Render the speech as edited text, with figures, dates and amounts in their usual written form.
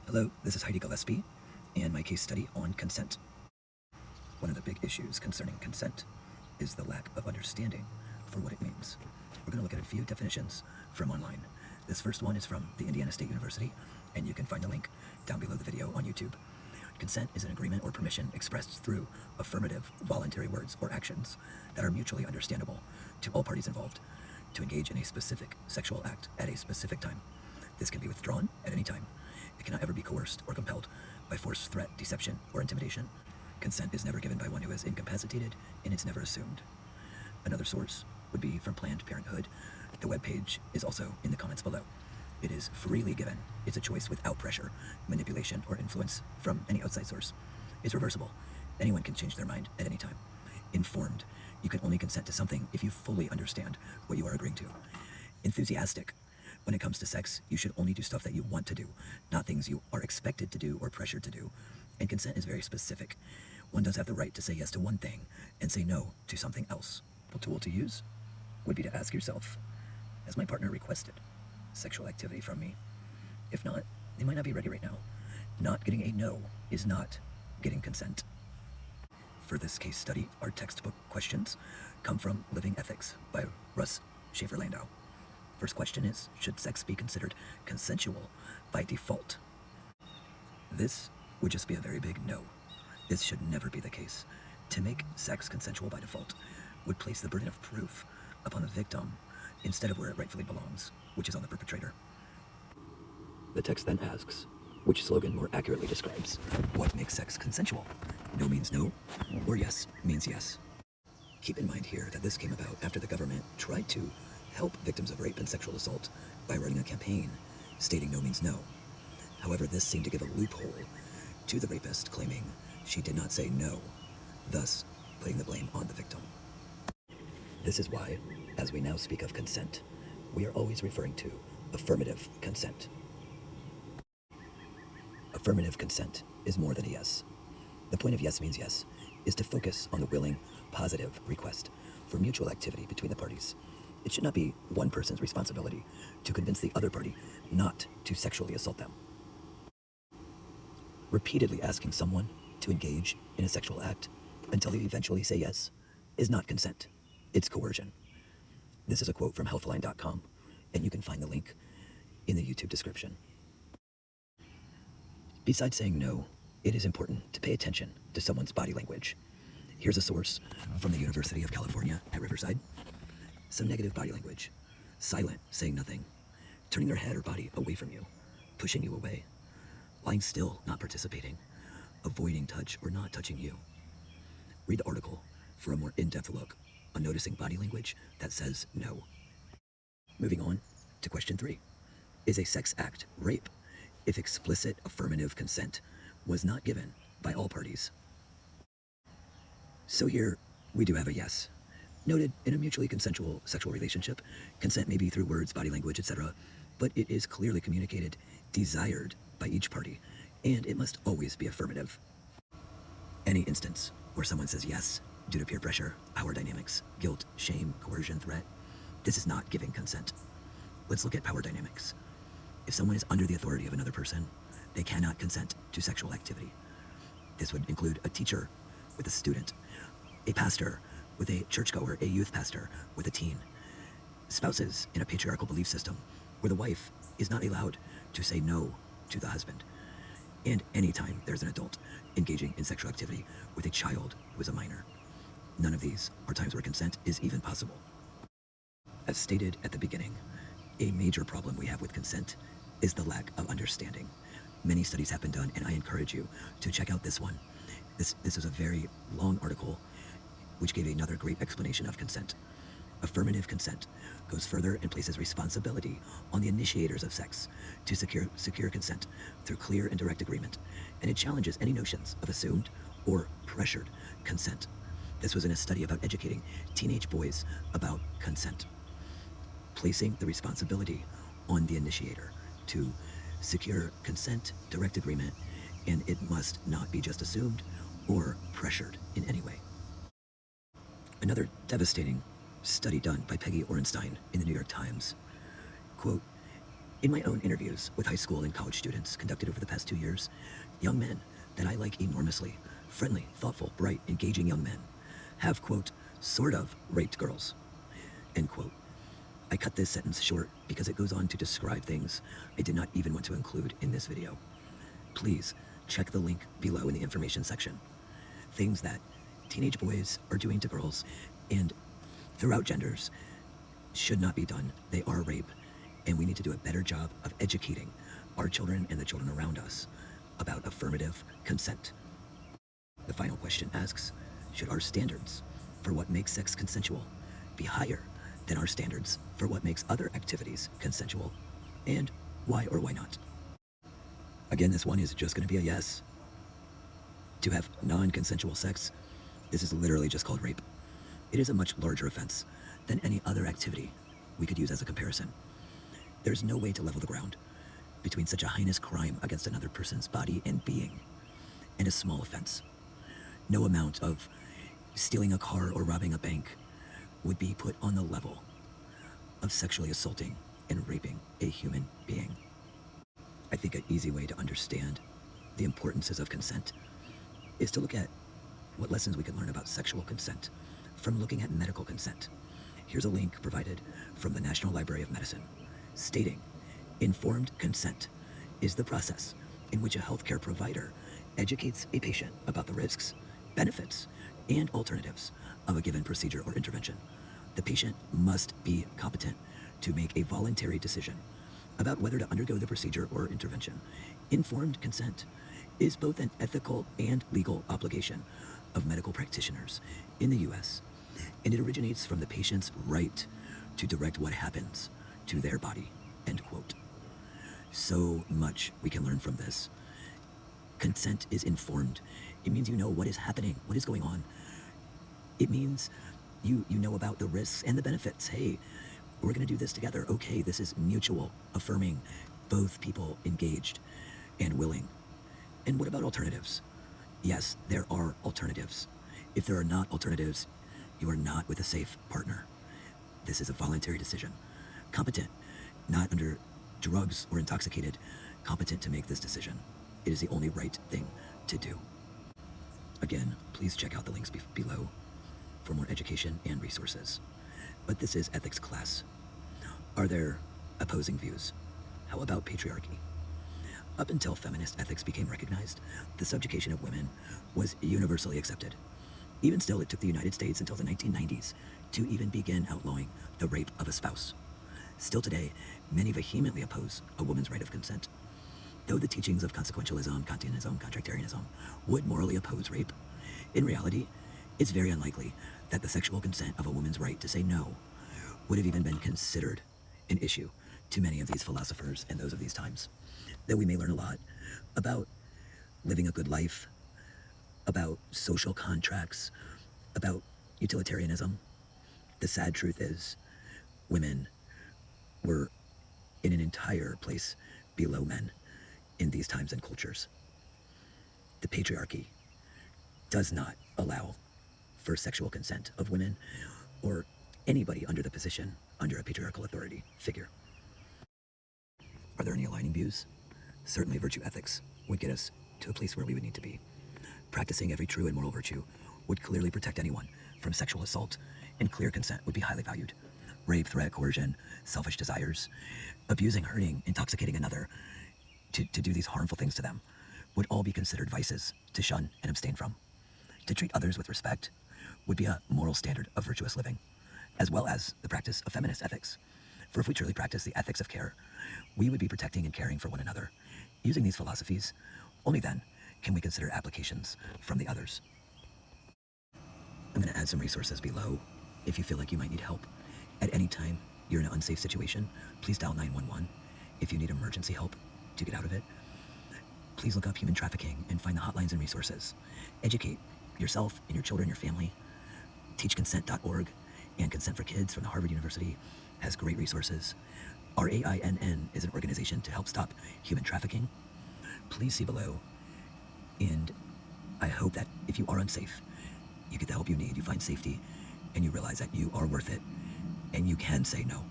Hello, this is Heidi Gillespie and my case study on consent. One of the big issues concerning consent is the lack of understanding for what it means. We're going to look at a few definitions from online. This first one is from the Indiana State University, and you can find the link down below the video on YouTube. Consent is an agreement or permission expressed through affirmative, voluntary words or actions that are mutually understandable to all parties involved to engage in a specific sexual act at a specific time. This can be withdrawn at any time. It cannot ever be coerced or compelled by force, threat, deception, or intimidation. Consent is never given by one who is incapacitated, and it's never assumed. Another source would be from Planned Parenthood. The webpage is also in the comments below. It is freely given. It's a choice without pressure, manipulation, or influence from any outside source. It's reversible. Anyone can change their mind at any time. Informed. You can only consent to something if you fully understand what you are agreeing to. Enthusiastic. When it comes to sex, you should only do stuff that you want to do, not things you are expected to do or pressured to do. And consent is very specific. One does have the right to say yes to one thing and say no to something else. A tool to use would be to ask yourself, has my partner requested sexual activity from me? If not, they might not be ready right now. Not getting a no is not getting consent. For this case study, our textbook questions come from Living Ethics by Russ Shafer-Landau. First question is, should sex be considered consensual by default? This would just be a very big no. This should never be the case. To make sex consensual by default would place the burden of proof upon the victim instead of where it rightfully belongs, which is on the perpetrator. The text then asks, which slogan more accurately describes what makes sex consensual? No means no, or yes means yes. Keep in mind here that this came about after the government tried to help victims of rape and sexual assault by running a campaign stating no means no. However, this seemed to give a loophole to the rapist, claiming she did not say no, thus putting the blame on the victim. This is why, as we now speak of consent, we are always referring to affirmative consent. Affirmative consent is more than a yes. The point of yes means yes is to focus on the willing, positive request for mutual activity between the parties. It should not be one person's responsibility to convince the other party not to sexually assault them. Repeatedly asking someone to engage in a sexual act until they eventually say yes is not consent. It's coercion. This is a quote from healthline.com, and you can find the link in the YouTube description. Besides saying no, it is important to pay attention to someone's body language. Here's a source from the University of California at Riverside. Some negative body language: silent, saying nothing, turning their head or body away from you, pushing you away, lying still, not participating, avoiding touch or not touching you. Read the article for a more in-depth look on noticing body language that says no. Moving on to question 3. Is a sex act rape if explicit affirmative consent was not given by all parties? So here we do have a yes. Noted, in a mutually consensual sexual relationship, consent may be through words, body language, etc., but it is clearly communicated, desired by each party, and it must always be affirmative. Any instance where someone says yes due to peer pressure, power dynamics, guilt, shame, coercion, threat, this is not giving consent. Let's look at power dynamics. If someone is under the authority of another person, they cannot consent to sexual activity. This would include a teacher with a student, a pastor with a churchgoer, a youth pastor with a teen, spouses in a patriarchal belief system where the wife is not allowed to say no to the husband, and anytime there's an adult engaging in sexual activity with a child who is a minor. None of these are times where consent is even possible. As stated at the beginning, a major problem we have with consent is the lack of understanding. Many studies have been done, and I encourage you to check out this one. This is a very long article which gave another great explanation of consent. Affirmative consent goes further and places responsibility on the initiators of sex to secure consent through clear and direct agreement, and it challenges any notions of assumed or pressured consent. This was in a study about educating teenage boys about consent, placing the responsibility on the initiator to secure consent, direct agreement, and it must not be just assumed or pressured in any way. Another devastating study done by Peggy Orenstein in the New York Times, quote, In my own interviews with high school and college students conducted over the past 2 years, young men that I like enormously, friendly, thoughtful, bright, engaging young men, have, quote, sort of raped girls, end quote. I cut this sentence short because it goes on to describe things I did not even want to include in this video. Please check the link below in the information section. Things that teenage boys are doing to girls and throughout genders should not be done. They are rape, and we need to do a better job of educating our children and the children around us about affirmative consent. The final question asks, should our standards for what makes sex consensual be higher than our standards for what makes other activities consensual? And why or why not? Again, this one is just going to be a yes. To have non-consensual sex, this is literally just called rape. It is a much larger offense than any other activity we could use as a comparison. There's no way to level the ground between such a heinous crime against another person's body and being and a small offense. No amount of stealing a car or robbing a bank would be put on the level of sexually assaulting and raping a human being. I think an easy way to understand the importances of consent is to look at what lessons we can learn about sexual consent from looking at medical consent. Here's a link provided from the National Library of Medicine stating, informed consent is the process in which a healthcare provider educates a patient about the risks, benefits, and alternatives of a given procedure or intervention. The patient must be competent to make a voluntary decision about whether to undergo the procedure or intervention. Informed consent is both an ethical and legal obligation of medical practitioners in the US, and it originates from the patient's right to direct what happens to their body, end quote. So much we can learn from this. Consent is informed. It means you know what is happening, what is going on. It means you know about the risks and the benefits. Hey, we're going to do this together. Okay, this is mutual, affirming, both people engaged and willing. And what about alternatives? Yes, there are alternatives. If there are not alternatives, you are not with a safe partner. This is a voluntary decision. Competent, not under drugs or intoxicated, competent to make this decision. It is the only right thing to do. Again, please check out the links below for more education and resources. But this is ethics class. Are there opposing views? How about patriarchy? Up until feminist ethics became recognized, the subjugation of women was universally accepted. Even still, it took the United States until the 1990s to even begin outlawing the rape of a spouse. Still today, many vehemently oppose a woman's right of consent. Though the teachings of consequentialism, Kantianism, contractarianism would morally oppose rape, in reality, it's very unlikely that the sexual consent of a woman's right to say no would have even been considered an issue to many of these philosophers and those of these times. Though we may learn a lot about living a good life, about social contracts, about utilitarianism, the sad truth is women were in an entire place below men in these times and cultures. The patriarchy does not allow for sexual consent of women or anybody under the position under a patriarchal authority figure. Are there any aligning views? Certainly virtue ethics would get us to a place where we would need to be. Practicing every true and moral virtue would clearly protect anyone from sexual assault, and clear consent would be highly valued. Rape, threat, coercion, selfish desires, abusing, hurting, intoxicating another to do these harmful things to them would all be considered vices to shun and abstain from. To treat others with respect would be a moral standard of virtuous living, as well as the practice of feminist ethics. For if we truly practice the ethics of care, we would be protecting and caring for one another. Using these philosophies, only then can we consider applications from the others. I'm going to add some resources below if you feel like you might need help. At any time you're in an unsafe situation, please dial 911. If you need emergency help to get out of it, please look up human trafficking and find the hotlines and resources. Educate yourself and your children, your family. Teachconsent.org and Consent for Kids from the Harvard University has great resources. RAINN is an organization to help stop human trafficking. Please see below. And I hope that if you are unsafe, you get the help you need, you find safety, and you realize that you are worth it, and you can say no.